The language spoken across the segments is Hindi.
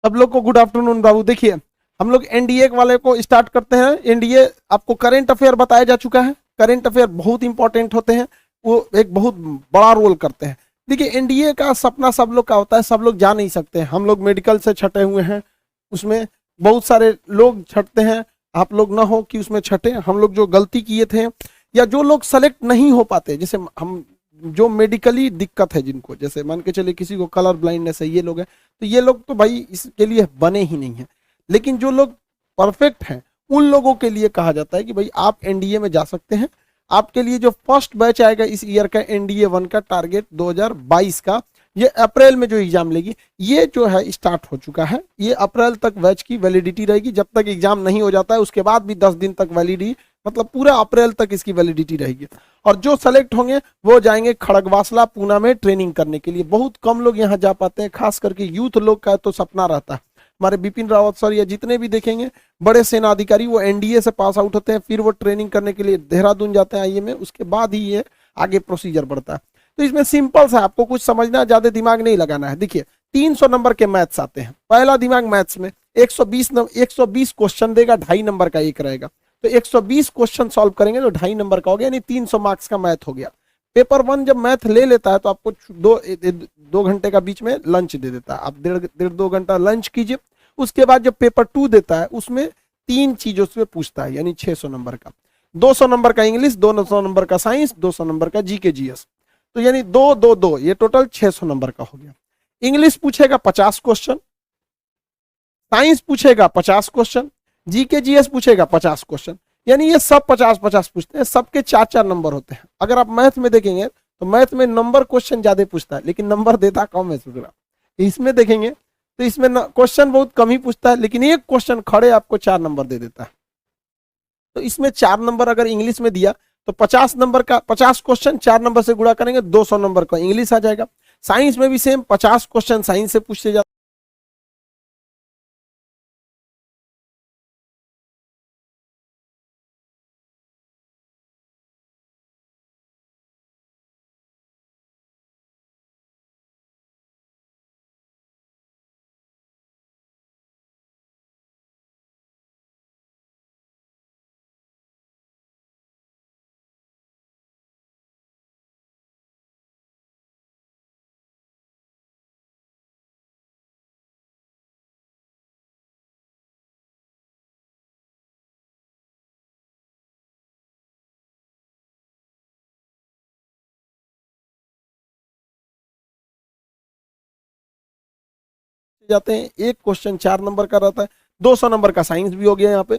सब लोग को गुड आफ्टरनून बाबू। देखिए हम लोग एनडीए वाले को स्टार्ट करते हैं। एनडीए आपको करंट अफेयर बताया जा चुका है। करंट अफेयर बहुत इंपॉर्टेंट होते हैं, वो एक बहुत बड़ा रोल करते हैं। देखिए एनडीए का सपना सब लोग का होता है, सब लोग जा नहीं सकते। हम लोग मेडिकल से छटे हुए हैं, उसमें बहुत सारे लोग छटते हैं। आप लोग ना हो कि उसमें छटे। हम लोग जो गलती किए थे या जो लोग सेलेक्ट नहीं हो पाते, जैसे हम जो मेडिकली दिक्कत है जिनको, जैसे मान के चले किसी को कलर ब्लाइंडनेस है, ये लोग हैं, तो ये लोग तो भाई इसके लिए बने ही नहीं है। लेकिन जो लोग परफेक्ट हैं उन लोगों के लिए कहा जाता है कि भाई आप एनडीए में जा सकते हैं। आपके लिए जो फर्स्ट बैच आएगा इस ईयर का एनडीए 1 का टारगेट 2022 का, ये अप्रैल में जो एग्जाम लेगी, ये जो है स्टार्ट हो चुका है। ये अप्रैल तक बैच की वैलिडिटी रहेगी, जब तक एग्जाम नहीं हो जाता है उसके बाद भी 10 दिन तक वैलिडिटी, मतलब पूरा अप्रैल तक इसकी वैलिडिटी रहेगी। और जो सेलेक्ट होंगे वो जाएंगे खड़गवासला पूना में ट्रेनिंग करने के लिए। बहुत कम लोग यहाँ जा पाते हैं, खास करके यूथ लोग का तो सपना रहता है। हमारे बिपिन रावत सर या जितने भी देखेंगे बड़े सेना अधिकारी, वो एनडीए से पास आउट होते हैं, फिर वो ट्रेनिंग करने के लिए देहरादून जाते हैं आईए में, उसके बाद ही ये आगे प्रोसीजर बढ़ता है। तो इसमें सिंपल सा आपको कुछ समझना, ज्यादा दिमाग नहीं लगाना है। देखिए 300 नंबर के मैथ्स आते हैं। पहला दिमाग मैथ्स में 120 क्वेश्चन देगा, 2.5 नंबर का एक रहेगा, तो 120 क्वेश्चन सॉल्व करेंगे तो 2.5 नंबर का हो गया, यानी 300 मार्क्स का मैथ हो गया। पेपर 1 जब मैथ ले लेता है तो आपको 2 घंटे का बीच में लंच दे देता है। आप 1.5-2 घंटा लंच कीजिए। उसके बाद जब पेपर 2 देता है उसमें 3 चीजों से पूछता है, यानी 600 नंबर का। 200 नंबर का इंग्लिश, 200 नंबर का साइंस, 200 नंबर का जीके जीएस, तो यानी 2-2-2, ये टोटल 600 नंबर का हो गया। इंग्लिश पूछेगा 50 क्वेश्चन, साइंस पूछेगा 50 क्वेश्चन, जीके जीएस पूछेगा 50 क्वेश्चन, यानी ये सब 50-50 पूछते हैं। सबके 4-4 नंबर होते हैं। अगर आप मैथ में देखेंगे तो मैथ में नंबर क्वेश्चन ज्यादा पूछता है लेकिन नंबर देता कम है सुधरा। इसमें देखेंगे तो इसमें क्वेश्चन बहुत कम ही पूछता है, लेकिन एक क्वेश्चन खड़े आपको 4 नंबर दे देता है। तो इसमें 4 नंबर अगर इंग्लिश में दिया तो 50 नंबर का 50 क्वेश्चन 4 नंबर से गुणा करेंगे 200 नंबर का इंग्लिश आ जाएगा। साइंस में भी सेम 50 क्वेश्चन साइंस से पूछते जाते जाते हैं। एक क्वेश्चन 4 नंबर का रहता है। 200 नंबर का साइंस भी हो गया यहाँ पे।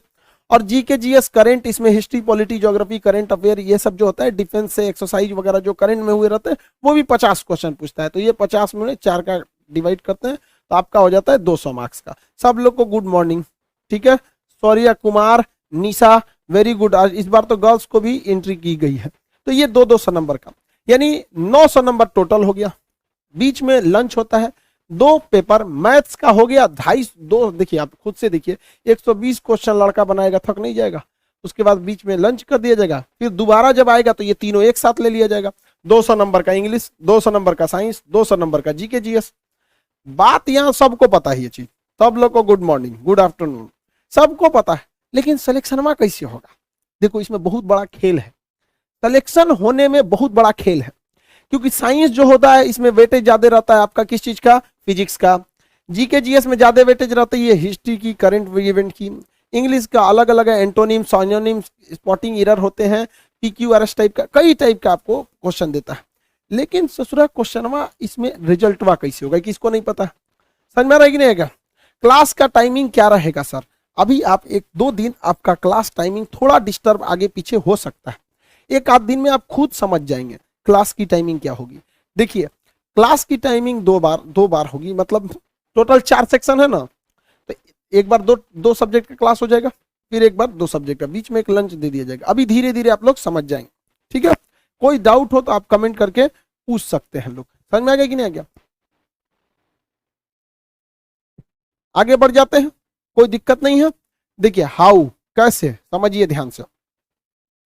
और जीके जीएस करंट, इसमें history, polity, geography, current affair, ये सब जो होता है डिफेंस से एक्सरसाइज वगैरह जो करंट में हुए रहते हैं वो भी 50 क्वेश्चन पूछता है। तो ये 50 में 4 का डिवाइड करते हैं तो आपका हो जाता है 200 मार्क्स का। सब लोग को गुड मॉर्निंग। ठीक है, सौर्या कुमार, निशा, वेरी गुड। आज इस बार तो गर्ल्स को भी एंट्री की गई है। तो ये 200 नंबर का, यानी 900 नंबर टोटल हो गया। बीच में लंच होता है। 2 पेपर मैथ्स का हो गया 250। देखिए आप खुद से देखिए, 120 क्वेश्चन लड़का बनाएगा, थक नहीं जाएगा। उसके बाद बीच में लंच कर दिया जाएगा, फिर दोबारा जब आएगा तो ये तीनों एक साथ ले लिया जाएगा। 200 नंबर का इंग्लिश, 200 नंबर का साइंस, 200 नंबर का जीके जीएस। बात यहाँ सबको पता है ये चीज। सब लोग को गुड मॉर्निंग, गुड आफ्टरनून, सबको पता है। लेकिन सिलेक्शन कैसे होगा? देखो इसमें बहुत बड़ा खेल है। सिलेक्शन होने में बहुत बड़ा खेल है, क्योंकि साइंस जो होता है इसमें वेटेज ज्यादा रहता है आपका, किस चीज का? फिजिक्स का। जीके जीएस में ज्यादा वेटेज रहती है हिस्ट्री की, करंट इवेंट की। इंग्लिश का अलग अलग है, एंटोनिम, सोनियोनिम, स्पॉटिंग एरर होते हैं, पीक्यूआरएस टाइप का, कई टाइप का आपको क्वेश्चन देता है। लेकिन ससुरा क्वेश्चनवा इसमें रिजल्टवा कैसे होगा किसको नहीं पता। समझ में आ रहा है कि नहीं आएगा? क्लास का टाइमिंग क्या रहेगा सर? अभी आप 1-2 दिन आपका क्लास टाइमिंग थोड़ा डिस्टर्ब आगे पीछे हो सकता है। 1 आध दिन में आप खुद समझ जाएंगे क्लास की टाइमिंग क्या होगी। देखिए क्लास की टाइमिंग 2 बार होगी, मतलब टोटल 4 सेक्शन है ना, तो एक बार दो सब्जेक्ट का क्लास हो जाएगा, फिर एक बार 2 सब्जेक्ट का, बीच में एक लंच दे दिया जाएगा। अभी धीरे धीरे आप लोग समझ जाएंगे। ठीक है, कोई डाउट हो तो आप कमेंट करके पूछ सकते हैं लोग। समझ में आ गया कि नहीं आ गया? आगे बढ़ जाते हैं, कोई दिक्कत नहीं है। देखिए हाउ, कैसे, समझिए ध्यान से,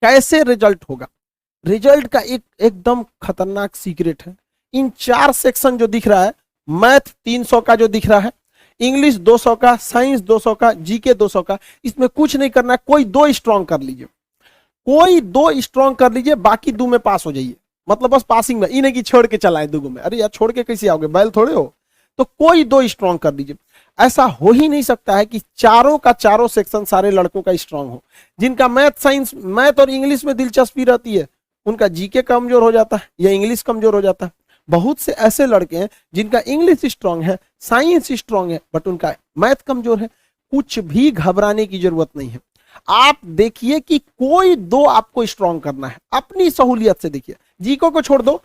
कैसे रिजल्ट होगा। रिजल्ट का एक एकदम खतरनाक सीक्रेट है। इन 4 सेक्शन जो दिख रहा है, मैथ 300 का जो दिख रहा है, इंग्लिश 200 का, साइंस 200 का, जीके 200 का। इसमें कुछ नहीं करना है, कोई दो स्ट्रॉन्ग कर लीजिए, कोई दो स्ट्रॉन्ग कर लीजिए, बाकी दो में पास हो जाइए। मतलब बस पासिंग में, इन्हें की छोड़ के चलाए दुगो में, अरे यार छोड़ के कैसे आओगे, बैल थोड़े हो। तो कोई दो स्ट्रॉन्ग कर लीजिए। ऐसा हो ही नहीं सकता है कि चारों का चारों सेक्शन सारे लड़कों का स्ट्रांग हो। जिनका मैथ साइंस, मैथ और इंग्लिश में दिलचस्पी रहती है, उनका जीके कमजोर हो जाता है या इंग्लिश कमजोर हो जाता है। बहुत से ऐसे लड़के हैं जिनका इंग्लिश स्ट्रांग है, साइंस स्ट्रांग है, बट उनका मैथ कमजोर है। कुछ भी घबराने की जरूरत नहीं है। आप देखिए कि कोई दो आपको स्ट्रांग करना है, अपनी सहूलियत से देखिए। जीके को छोड़ दो,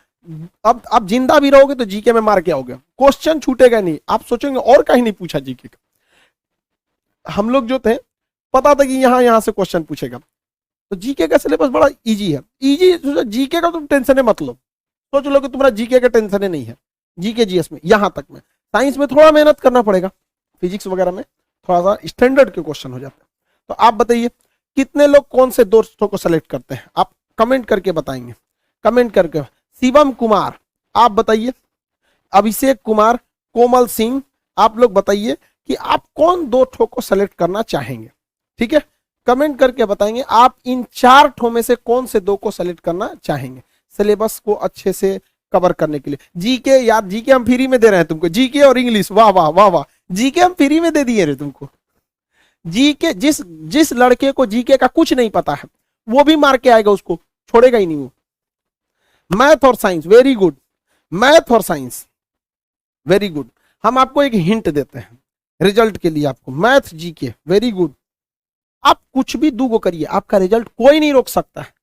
अब आप जिंदा भी रहोगे तो जीके में मार के आओगे, क्वेश्चन छूटेगा नहीं। आप सोचेंगे और कहीं नहीं पूछा जीके का। हम लोग जो थे पता था कि यहां से क्वेश्चन पूछेगा, तो जीके का सिलेबस बड़ा इजी है। इजी, जीके का तुम टेंशन मत लो, सोच लो कि तुम्हारा जीके का टेंशन नहीं है। जीके जीएस में यहां तक में, साइंस में थोड़ा मेहनत करना पड़ेगा, फिजिक्स वगैरह में थोड़ा सा स्टैंडर्ड के क्वेश्चन हो जाते हैं। तो आप बताइए कितने लोग कौन से दोस्तों को सेलेक्ट करते हैं, आप कमेंट करके बताएंगे। कमेंट करके शिवम कुमार आप बताइए, अभिषेक कुमार, कोमल सिंह, आप लोग बताइए कि आप कौन दो ठो को सेलेक्ट करना चाहेंगे। ठीक है, कमेंट करके बताएंगे आप इन चार ठो में से कौन से दो को सेलेक्ट करना चाहेंगे सिलेबस को अच्छे से कवर करने के लिए। जीके यार, जीके हम फ्री में दे रहे हैं तुमको, जीके और इंग्लिश, वाह वाह वाह वाह, जीके हम फ्री में दे दिए रे तुमको। जीके जिस लड़के को जीके का कुछ नहीं पता है वो भी मार के आएगा, उसको छोड़ेगा ही नहीं वो। मैथ और साइंस वेरी गुड, मैथ और साइंस वेरी गुड। हम आपको एक हिंट देते हैं रिजल्ट के लिए, आपको मैथ जीके वेरी गुड। आप कुछ भी दूगो करिए, आपका रिजल्ट कोई नहीं रोक सकता है,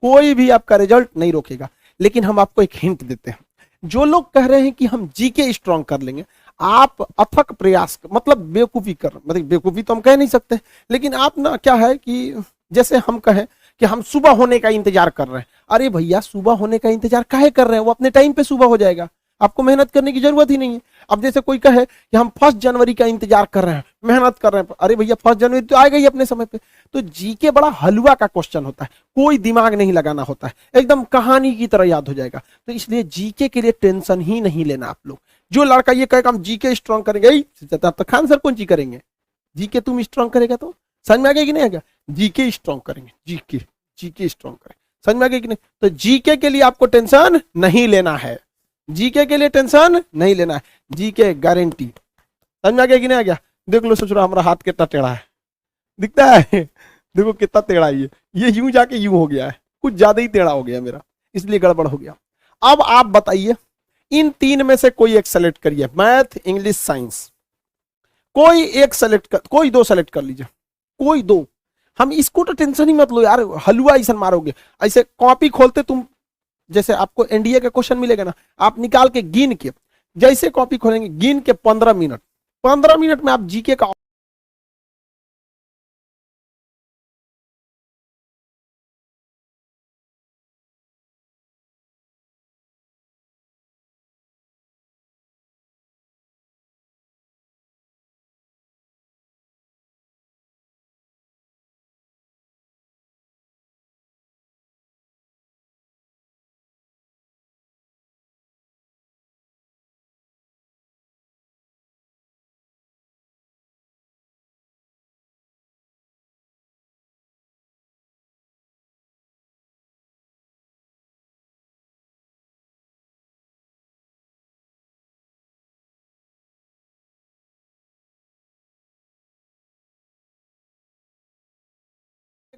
कोई भी आपका रिजल्ट नहीं रोकेगा। लेकिन हम आपको एक हिंट देते हैं, जो लोग कह रहे हैं कि हम जीके स्ट्रांग कर लेंगे, आप अथक प्रयास, मतलब बेवकूफी कर, मतलब बेवकूफी तो हम कह नहीं सकते, लेकिन आप ना क्या है कि जैसे हम कहें कि हम सुबह होने का इंतजार कर रहे हैं। अरे भैया सुबह होने का इंतजार काहे कर रहे हैं, वो अपने टाइम पे सुबह हो जाएगा, आपको मेहनत करने की जरूरत ही नहीं है। अब जैसे कोई कहे कि हम 1 जनवरी का इंतजार कर रहे हैं, मेहनत कर रहे हैं, अरे भैया 1 जनवरी तो आएगा ही अपने समय पे। तो जीके बड़ा हलवा का क्वेश्चन होता है, कोई दिमाग नहीं लगाना होता है, एकदम कहानी की तरह याद हो जाएगा। तो इसलिए जीके के लिए टेंशन ही नहीं लेना आप लोग। जो लड़का ये कहेगा हम जीके स्ट्रांग करेंगे, तो खान सर कौन सी करेंगे, जीके तुम स्ट्रांग करेगा तो समझ में आ गया कि नहीं आएगा, जीके स्ट्रांग करेंगे, जीके स्ट्रांग करें, समझ में आ गया कि नहीं। तो जीके के लिए आपको टेंशन नहीं लेना है, जीके के लिए टेंशन नहीं लेना है, जीके गारंटी। समझ में आ गया कि नहीं आ गया। देख लो, सोच रहा हमारा हाथ कितना टेढ़ा है, दिखता है देखो कितना टेढ़ा है, ये यूं जाके यूं हो गया है, कुछ ज्यादा ही टेढ़ा हो गया मेरा, इसलिए गड़बड़ हो गया। अब आप बताइए इन तीन में से कोई एक सेलेक्ट करिए, मैथ इंग्लिश साइंस, कोई एक सेलेक्ट कर, कोई दो सेलेक्ट कर लीजिए, कोई दो। हम इसको तो टेंशन ही मत लो यार, हलवा ऐसा मारोगे। ऐसे कॉपी खोलते तुम, जैसे आपको एनडीए का क्वेश्चन मिलेगा ना, आप निकाल के गिन के, जैसे कॉपी खोलेंगे गिन के 15 मिनट में आप जीके का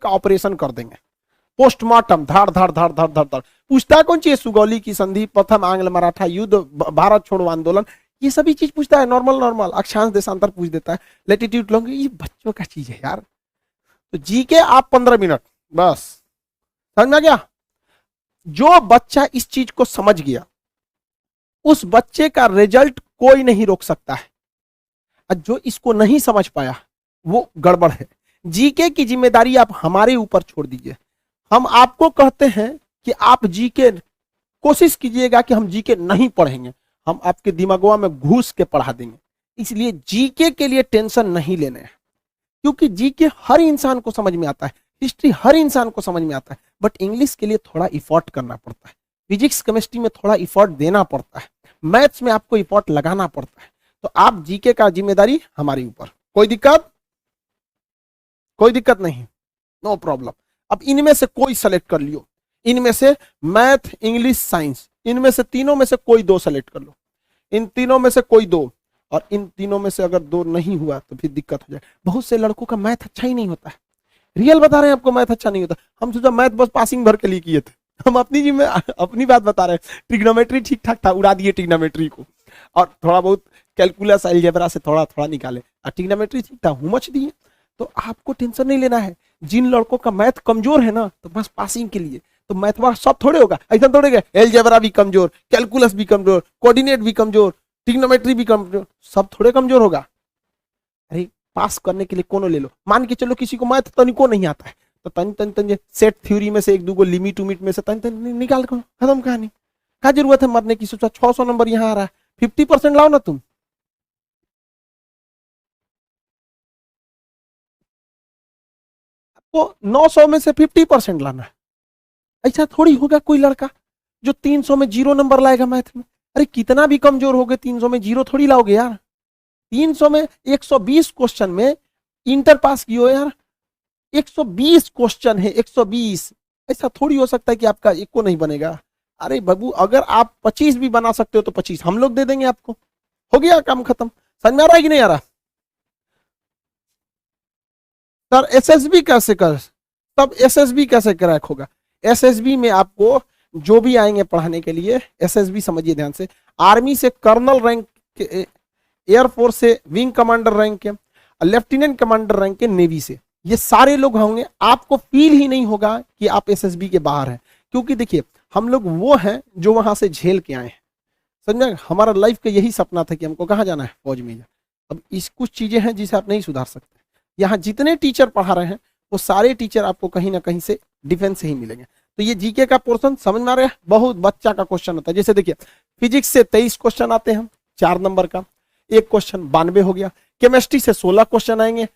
ऑपरेशन कर देंगे, पोस्टमार्टम, धाड़ धाड़ धाड़ धाड़ धाड़ धाड़। पूछता कौन चीज, सुगौली की संधि, प्रथम आंग्ल मराठा युद्ध, भारत छोड़ो आंदोलन, ये सभी चीज पूछता है। नॉर्मल अक्षांश देशांतर पूछ देता है, लैटिट्यूड लॉन्गिट्यूड, ये बच्चों का चीज है यार। तो जीके आप 15 मिनट बस, समझ में गया। जो बच्चा इस चीज को समझ गया उस बच्चे का रिजल्ट कोई नहीं रोक सकता है, और जो इसको नहीं समझ पाया वो गड़बड़ है। जीके की जिम्मेदारी आप हमारे ऊपर छोड़ दीजिए। हम आपको कहते हैं कि आप जीके कोशिश कीजिएगा कि हम जीके नहीं पढ़ेंगे, हम आपके दिमागवा में घुस के पढ़ा देंगे। इसलिए जीके के लिए टेंशन नहीं लेने हैं, क्योंकि जीके हर इंसान को समझ में आता है, हिस्ट्री हर इंसान को समझ में आता है, बट इंग्लिश के लिए थोड़ा इफर्ट करना पड़ता है, फिजिक्स केमिस्ट्री में थोड़ा इफर्ट देना पड़ता है, मैथ्स में आपको इफर्ट लगाना पड़ता है। तो आप जीके का जिम्मेदारी हमारे ऊपर, कोई दिक्कत, कोई दिक्कत नहीं, नो प्रॉब्लम। अब इनमें से कोई सेलेक्ट कर लियो, इनमें से मैथ, इंग्लिश, साइंस, इनमें से तीनों में से कोई दो सेलेक्ट कर लो, इन तीनों में से कोई दो, और इन तीनों में से अगर दो नहीं हुआ तो फिर दिक्कत हो जाए। बहुत से लड़कों का मैथ अच्छा ही नहीं होता है, रियल बता रहे हैं आपको, मैथ अच्छा नहीं होता। हम सोचा मैथ बस पासिंग भर के लिए किए थे, हम अपनी जी में अपनी बात बता रहे हैं। ट्रिग्नोमेट्री ठीक ठाक था, उड़ा दिए ट्रिग्नोमेट्री को, और थोड़ा बहुत कैलकुलस, अलजेब्रा से थोड़ा थोड़ा निकाले, और ट्रिग्नोमेट्री ठीक था, हुमच दिए। तो आपको टेंशन नहीं लेना है। जिन लड़कों का मैथ कमजोर है ना, तो बस पासिंग के लिए, तो मैथ वहां सब थोड़े होगा, ऐसा थोड़े गए एलजेब्रा भी कमजोर, कैलकुलस भी कमजोर, कोऑर्डिनेट भी कमजोर, ट्रिग्नोमेट्री भी कमजोर, सब थोड़े कमजोर होगा। अरे पास करने के लिए कोनो ले लो। मान के चलो किसी को मैथ तनिको नहीं आता है, तो तन तन तन सेट थ्योरी में से एक दो को लिमिट उमिट में से तन तन निकाल कर खत्म कहानी। क्या जरूरत है मरने की? सोचा 600 नंबर यहाँ आ रहा है, 50% लाओ ना तुम। आपको 900 में से 50% लाना है। ऐसा थोड़ी होगा कोई लड़का जो 300 में 0 नंबर लाएगा मैथ में। अरे कितना भी कमजोर हो गए, 300 में 0 थोड़ी लाओगे यार। 300 में 120 क्वेश्चन में इंटर पास की हो यार, 120 क्वेश्चन है, 120। ऐसा थोड़ी हो सकता है कि आपका एक को नहीं बनेगा। अरे बाबू अगर आप 25 भी बना सकते हो तो 25 हम लोग दे देंगे आपको, हो गया काम खत्म। समझ में आ रहा है कि नहीं आ रहा? सर एसएसबी कैसे कर, तब एसएसबी कैसे क्रैक होगा? एसएसबी में आपको जो भी आएंगे पढ़ाने के लिए, एसएसबी समझिए ध्यान से, आर्मी से कर्नल रैंक के, एयरफोर्स से विंग कमांडर रैंक के, लेफ्टिनेंट कमांडर रैंक के नेवी से, ये सारे लोग होंगे। आपको फील ही नहीं होगा कि आप एसएसबी के बाहर हैं, क्योंकि देखिए हम लोग वो हैं जो वहां से झेल के आए हैं। समझे? हमारा लाइफ का यही सपना था कि हमको कहाँ जाना है, फौज में। अब इस कुछ चीजें हैं जिसे आप नहीं सुधार सकते। यहाँ जितने टीचर पढ़ा रहे हैं वो सारे टीचर आपको कहीं ना कहीं से डिफेंस से ही मिलेंगे। तो ये जीके का पोर्शन समझ में आ रहा है? बहुत बच्चा का क्वेश्चन होता है। जैसे देखिए फिजिक्स से 23 क्वेश्चन आते हैं 4 नंबर का, एक क्वेश्चन 92 हो गया। केमिस्ट्री से 16 क्वेश्चन आएंगे,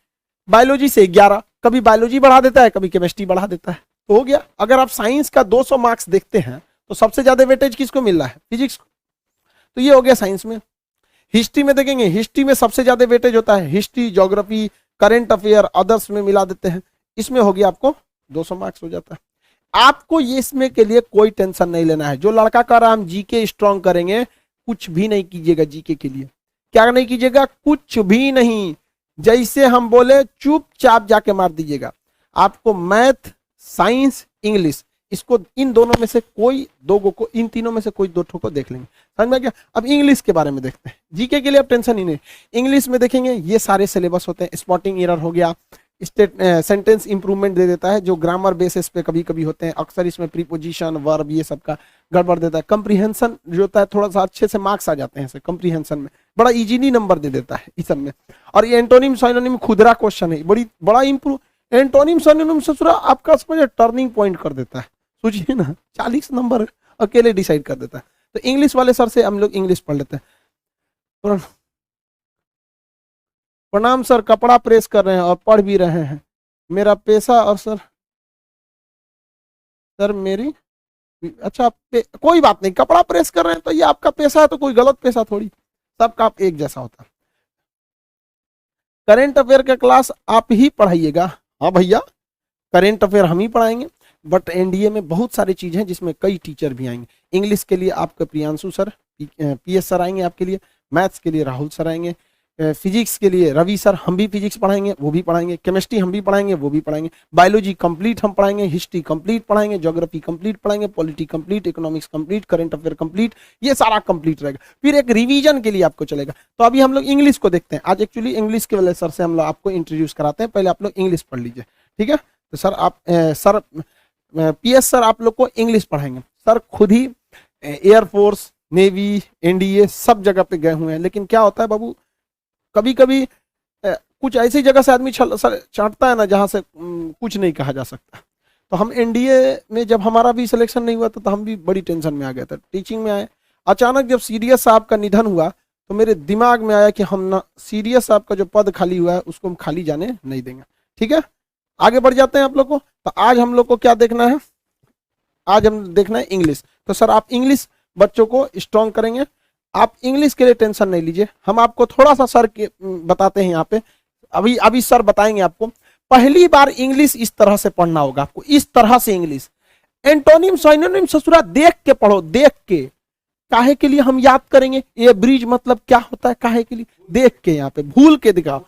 बायोलॉजी से 11, कभी बायोलॉजी बढ़ा देता है कभी केमिस्ट्री बढ़ा देता है, तो हो गया। अगर आप साइंस का 200 मार्क्स देखते हैं तो सबसे ज्यादा वेटेज किसको मिल रहा है? फिजिक्स को। तो ये हो गया साइंस में। हिस्ट्री में देखेंगे, हिस्ट्री में सबसे ज्यादा वेटेज होता है history, geography, current affair, others में मिला देते हैं, इसमें हो गया आपको 200 मार्क्स हो जाता है। आपको ये इसमें के लिए कोई टेंशन नहीं लेना है। जो लड़का कह रहा है हम जीके स्ट्रांग करेंगे, कुछ भी नहीं कीजिएगा जीके के लिए। क्या नहीं कीजिएगा? कुछ भी नहीं। जैसे हम बोले चुपचाप जाके मार दीजिएगा। आपको मैथ, साइंस, इंग्लिश, इसको इन दोनों में से कोई दो को, इन तीनों में से कोई दो ठो को देख लेंगे। समझ में गया? अब इंग्लिश के बारे में देखते हैं। जीके के लिए अब टेंशन ही नहीं। इंग्लिश में देखेंगे ये सारे सिलेबस होते हैं। स्पॉटिंग एरर हो गया, सेंटेंस इंप्रूवमेंट दे देता है जो ग्रामर बेसिस पे कभी कभी होते हैं, अक्सर इसमें प्रीपोजिशन, वर्ब, ये सब का गड़बड़ देता है। कंप्रीहेंशन जो होता है थोड़ा सा अच्छे से मार्क्स आ जाते हैं कंप्रीहेंशन में, बड़ा इजीली नंबर दे देता है इस सब में। और ये एंटोनिम साइनोनिम खुदरा क्वेश्चन है, बड़ा इंप्रूव। एंटोनिम साइनोनिम ससुरा आपका समझ टर्निंग पॉइंट कर देता है। सोचिए ना, 40 नंबर अकेले डिसाइड कर देता है। तो इंग्लिश वाले सर से हम लोग इंग्लिश पढ़ लेते हैं। प्रणाम सर, कपड़ा प्रेस कर रहे हैं और पढ़ भी रहे हैं, मेरा पेशा। और सर मेरी, अच्छा कोई बात नहीं, कपड़ा प्रेस कर रहे हैं तो ये आपका पेशा है, तो कोई गलत पेशा थोड़ी, सबका आप एक जैसा होता है। करेंट अफेयर का क्लास आप ही पढ़ाइएगा? हाँ भैया, करेंट अफेयर हम ही पढ़ाएंगे, बट एनडीए में बहुत सारी चीजें हैं जिसमें कई टीचर भी आएंगे। इंग्लिश के लिए आपके प्रियांशु सर, पीएस सर आएंगे आपके लिए, मैथ्स के लिए राहुल सर आएंगे, फिजिक्स के लिए रवि सर, हम भी फिजिक्स पढ़ाएंगे वो भी पढ़ाएंगे, केमिस्ट्री हम भी पढ़ाएंगे वो भी पढ़ाएंगे, बायोलॉजी कंप्लीट हम पढ़ाएंगे, हिस्ट्री कंप्लीट पढ़ाएंगे, ज्योग्राफी कंप्लीट पढ़ाएंगे, polity complete, economics complete, current affair complete, ये सारा कंप्लीट रहेगा। फिर एक रिवीजन के लिए आपको चलेगा। तो अभी हम लोग इंग्लिश को देखते हैं। आज एक्चुअली इंग्लिश के वाले सर से हम लोग आपको इंट्रोड्यूस कराते हैं, पहले आप लोग इंग्लिश पढ़ लीजिए, ठीक है? तो सर आप सर पीएस सर आप लोग को इंग्लिश पढ़ाएंगे। सर खुद ही एयरफोर्स, नेवी, एनडीए सब जगह पे गए हुए हैं, लेकिन क्या होता है बाबू, कभी कभी कुछ ऐसी जगह से आदमी चाटता है ना जहां से कुछ नहीं कहा जा सकता। तो हम एनडीए में जब हमारा भी सिलेक्शन नहीं हुआ था तो हम भी बड़ी टेंशन में आ गए थे, टीचिंग में आए। अचानक जब सीरियस साहब का निधन हुआ तो मेरे दिमाग में आया कि हम ना सीरियस साहब का जो पद खाली हुआ है उसको हम खाली जाने नहीं देंगे, ठीक है? आगे बढ़ जाते हैं आप लोग को। तो आज हम लोग को क्या देखना है? आज हम देखना है इंग्लिश। तो सर आप इंग्लिश बच्चों को स्ट्रॉन्ग करेंगे। आप इंग्लिश के लिए टेंशन नहीं लीजिए, हम आपको थोड़ा सा सर के बताते हैं यहाँ पे। अभी अभी सर बताएंगे आपको। पहली बार इंग्लिश इस तरह से पढ़ना होगा आपको, इस तरह से इंग्लिश। एंटोनिम सिनोनिम ससुरा देख के पढ़ो, देख के। काहे के लिए हम याद करेंगे? ये ब्रिज मतलब क्या होता है, काहे के लिए? देख के, यहाँ पे भूल के दिखाओ।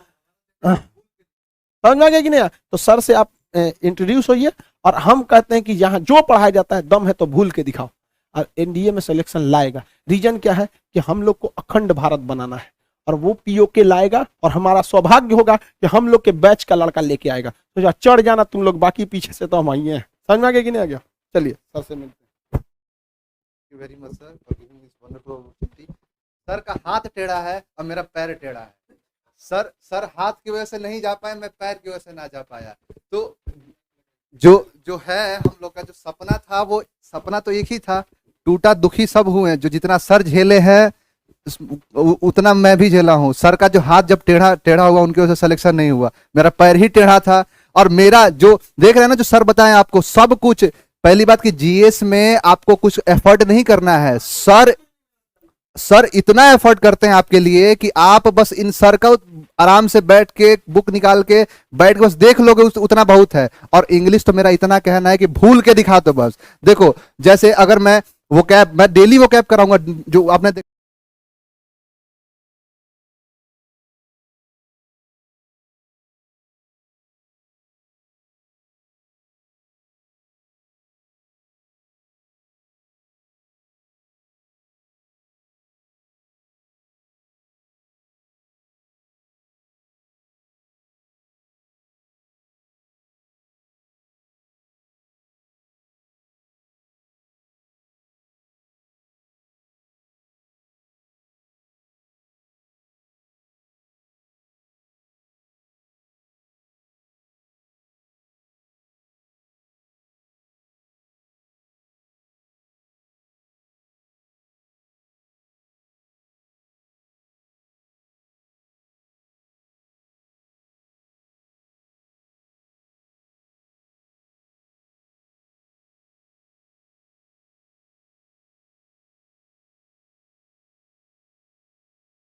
समझ में आ गया कि नहीं? तो सर से आप इंट्रोड्यूस होइए, और हम कहते हैं कि यहाँ जो पढ़ाया जाता है दम है तो भूल के दिखाओ, और एनडीए में सिलेक्शन लाएगा। रीजन क्या है कि हम लोग को अखंड भारत बनाना है, और वो पीओके लाएगा, और हमारा सौभाग्य होगा कि हम लोग के बैच का लड़का लेके आएगा। तो जा चढ़ जाना तुम लोग, बाकी पीछे से तो हम आइए हैं। समझ में आ गया कि नहीं आ गया? चलिए सर से मिलते हैं। Very much sir for giving this wonderful opportunity. Sir का हाथ टेढ़ा है और मेरा पैर टेढ़ा है। सर हाथ की वजह से नहीं जा पाए, मैं पैर की वजह से ना जा पाया। तो जो है हम लोग का जो सपना था, वो सपना तो एक ही था। टूटा दुखी सब हुए, जो जितना सर झेले हैं उतना मैं भी झेला हूँ। सर का जो हाथ जब टेढ़ा हुआ, उनकी वजह से सिलेक्शन नहीं हुआ। मेरा पैर ही टेढ़ा था, और मेरा जो देख रहे हैं ना, जो सर बताएं आपको सब कुछ। पहली बात कि जीएस में आपको कुछ एफर्ट नहीं करना है। सर इतना एफर्ट करते हैं आपके लिए कि आप बस इन सर का आराम से बैठ के बुक निकाल के बैठ के बस देख लोगे, उतना बहुत है। और इंग्लिश तो मेरा इतना कहना है कि भूल के दिखा दो बस। देखो जैसे अगर मैं डेली वो कैब कराऊंगा, जो आपने